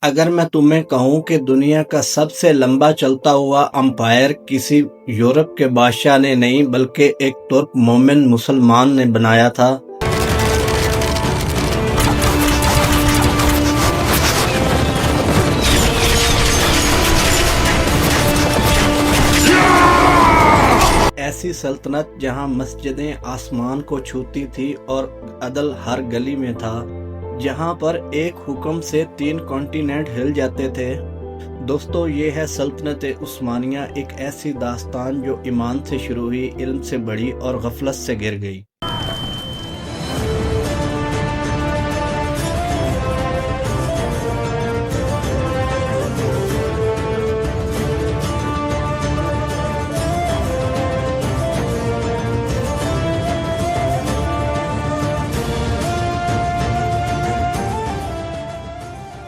अगर मैं तुम्हें कहूं कि दुनिया का सबसे लंबा चलता हुआ अंपायर किसी यूरोप के बादशाह ने नहीं बल्कि एक तुर्क मोमिन मुसलमान ने बनाया था, ऐसी सल्तनत जहां मस्जिदें आसमान को छूती थी और अदल हर गली में था, जहां पर एक हुक्म से 3 कॉन्टिनेंट हिल जाते थे। दोस्तों, ये है सल्तनत उस्मानिया, एक ऐसी दास्तान जो ईमान से शुरू हुई, इल्म से बढ़ी और गफलत से गिर गई।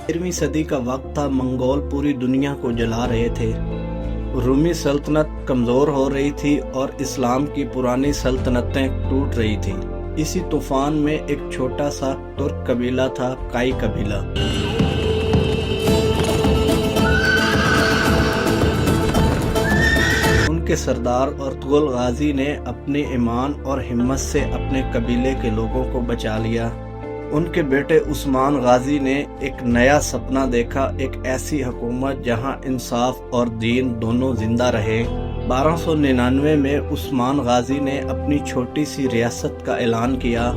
तेरहवीं सदी का वक्त था। मंगोल पूरी दुनिया को जला रहे थे। रूमी सल्तनत कमज़ोर हो रही थी और इस्लाम की पुरानी सल्तनतें टूट रही थी। इसी तूफान में एक छोटा सा तुर्क कबीला था, काई कबीला। उनके सरदार अर्तुगरुल गाजी ने अपने ईमान और हिम्मत से अपने कबीले के लोगों को बचा लिया। उनके बेटे उस्मान गाजी ने एक नया सपना देखा, एक ऐसी हुकूमत जहां इंसाफ और दीन दोनों जिंदा रहे। 1299 में उस्मान गाजी ने अपनी छोटी सी रियासत का ऐलान किया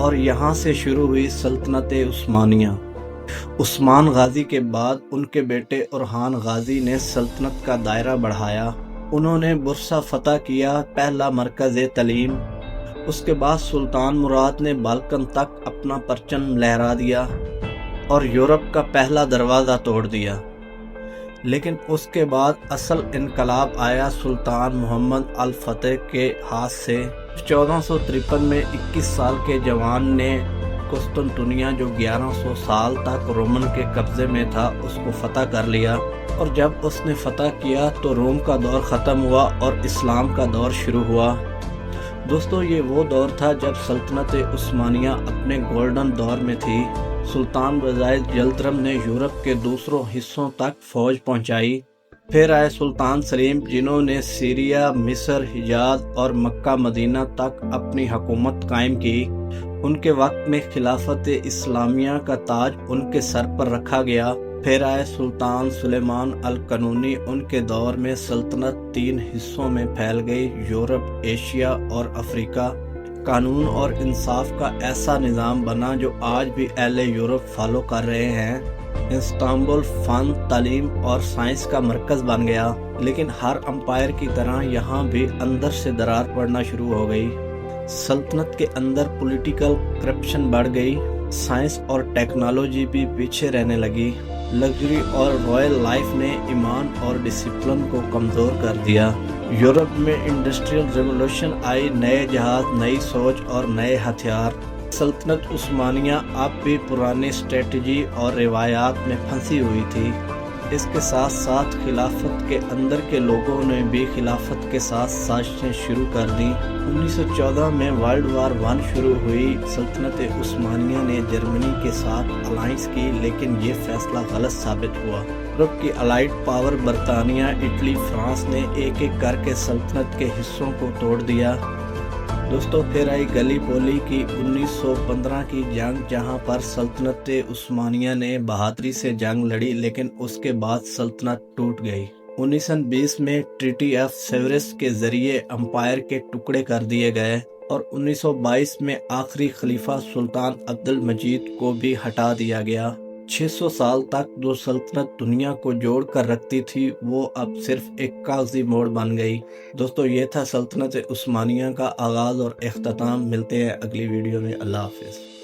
और यहां से शुरू हुई सल्तनत उस्मानिया। उस्मान गाजी के बाद उनके बेटे उरहान गाजी ने सल्तनत का दायरा बढ़ाया। उन्होंने बुरसा फतह किया, पहला मरकज़ तलीम। उसके बाद सुल्तान मुराद ने बाल्कन तक अपना परचम लहरा दिया और यूरोप का पहला दरवाज़ा तोड़ दिया। लेकिन उसके बाद असल इनकलाब आया सुल्तान मोहम्मद अल फतेह के हाथ से। 1453 में 21 साल के जवान ने कुस्तुनतुनिया, जो 1100 साल तक रोमन के कब्जे में था, उसको फतह कर लिया। और जब उसने फतह किया तो रोम का दौर ख़त्म हुआ और इस्लाम का दौर शुरू हुआ। दोस्तों, ये वो दौर था जब सल्तनत उस्मानिया अपने गोल्डन दौर में थी। सुल्तान बज़ाइद यल्तरम ने यूरोप के दूसरों हिस्सों तक फौज पहुंचाई। फिर आए सुल्तान सलीम, जिन्होंने सीरिया, मिस्र, हिजाज और मक्का मदीना तक अपनी हुकूमत कायम की। उनके वक्त में खिलाफत इस्लामिया का ताज उनके सर पर रखा गया। फिर आए सुल्तान सुलेमान अल कनूनी। उनके दौर में सल्तनत 3 हिस्सों में फैल गई, यूरोप, एशिया और अफ्रीका। कानून और इंसाफ का ऐसा निज़ाम बना जो आज भी अहले यूरोप फॉलो कर रहे हैं। इस्तांबुल फ़न, तालीम और साइंस का मरकज़ बन गया। लेकिन हर अंपायर की तरह यहाँ भी अंदर से दरार पड़ना शुरू हो गई। सल्तनत के अंदर पॉलिटिकल करप्शन बढ़ गई। साइंस और टेक्नोलॉजी भी पीछे रहने लगी। लग्जरी और रॉयल लाइफ ने ईमान और डिसिप्लिन को कमज़ोर कर दिया। यूरोप में इंडस्ट्रियल रिवॉल्यूशन आई, नए जहाज, नई सोच और नए हथियार। सल्तनत उस्मानिया अब भी पुरानी स्ट्रेटजी और रिवायात में फंसी हुई थी। इसके साथ साथ खिलाफत के अंदर के लोगों ने भी खिलाफत के साथ साजिशें शुरू कर दी। 1914 में वर्ल्ड वार 1 शुरू हुई। सल्तनत उस्मानिया ने जर्मनी के साथ अलायंस की, लेकिन ये फैसला गलत साबित हुआ। यूरोप की अलाइड पावर बरतानिया, इटली, फ्रांस ने एक एक करके सल्तनत के हिस्सों को तोड़ दिया। दोस्तों, फिर आई गली पोली की 1915 की जंग, जहां पर सल्तनत उस्मानिया ने बहादुरी से जंग लड़ी, लेकिन उसके बाद सल्तनत टूट गई। 1920 में ट्रीटी ऑफ सेवरेस के जरिए अंपायर के टुकड़े कर दिए गए और 1922 में आखिरी खलीफा सुल्तान अब्दुल मजीद को भी हटा दिया गया। 600 साल तक जो सल्तनत दुनिया को जोड़ कर रखती थी, वो अब सिर्फ एक कागजी मोड़ बन गई। दोस्तों, ये था सल्तनत उस्मानिया का आगाज़ और इख्तिताम। मिलते हैं अगली वीडियो में। अल्लाह हाफिज़।